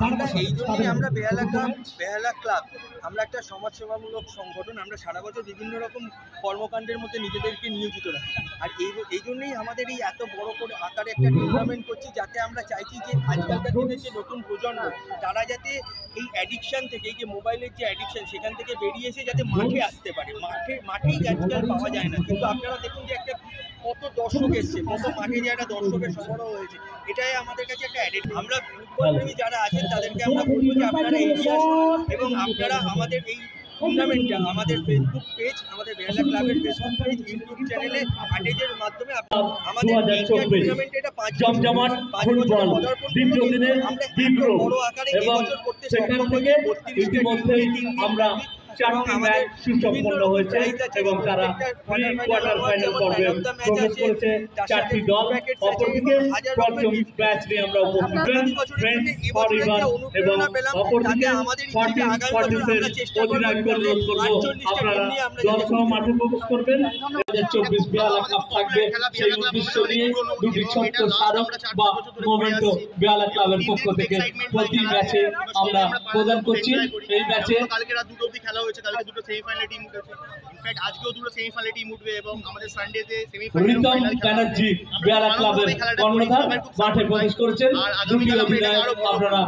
আমরা এই জন্যই আমরা বেহালা ক্লাব আমরা একটা সমাজসেবামূলক সংগঠন। আমরা সারা বছর বিভিন্ন রকম কর্মকাণ্ডের মধ্যে নিজেদেরকে নিয়োজিত রাখি। আর এই জন্যই আমাদের এই এত বড় করে আকারে একটা টুর্নামেন্ট করছি, যাতে আমরা চাইছি যে আজকালকার দিনের যে নতুন প্রজন্ম তারা যাতে এই অ্যাডিকশান থেকে, এই যে মোবাইলের যে অ্যাডিকশান সেখান থেকে বেরিয়ে এসে যাতে মাঠে আসতে পারে। মাঠেই আজকাল পাওয়া যায় না, কিন্তু আপনারা দেখুন যে একটা কত দর্শক এসছে, কত মাঠে যে একটা দর্শকের সমারোহ হয়েছে, এটাই আমাদের কাছে একটা অ্যাডিক্ট। আমরা ফুটবল প্রেমী যারা আছেন তাদেরকে আমরা বলবো যে আপনারা এগিয়ে আসুন এবং আপনারা আমাদের এই টুর্নামেন্টটা আমাদের ফেসবুক পেজ, আমাদের বেহালা ক্লাবের ফেসবুক পেজ, ইউটিউব চ্যানেলে আটেজের মাধ্যমে আমাদের টুর্নামেন্টে এটা 5 বছর দীর্ঘদিনের বড় আকারে এই বছর করতে সক্ষম হয়ে 32 আমরা 4টি ম্যাচ সুসম্পন্ন হয়েছে এবং তারা কোয়ার্টার ফাইনাল পর্বে প্রবেশ করেছে 4টি দল। অপরদিকে পঞ্চম ম্যাচ নিয়ে আমরা উপস্থিত ফ্রেন্ডস ফর রিভার এবং অপরদিকে 40 অধিনায়ক অনুরোধ করবো আপনারা দলসহ মাঠে প্রবেশ করবেন। 2024 বেহালা কাপ থাকবে সেই উদ্দেশ্য নিয়ে দুটি ছোট্ট স্মারক বা মোমেন্টো বেহালা ক্লাবের পক্ষ থেকে প্রতি ম্যাচে আমরা প্রদান করছি। এই ম্যাচে কালকে রাত 2টো অবধি খেলা হয়েছে, কালকে দুটো সেমিফাইনাল টিম উঠেছে, ইনফ্যাক্ট আজকেও দুটো সেমিফাইনাল টিম উঠবে এবং আমাদের সানডেতে সেমিফাইনাল ব্যানার্জি বেহালা ক্লাবের কর্ণধার মাঠে প্রবেশ করেছেন। দুটি অধিনায়ক আপনারা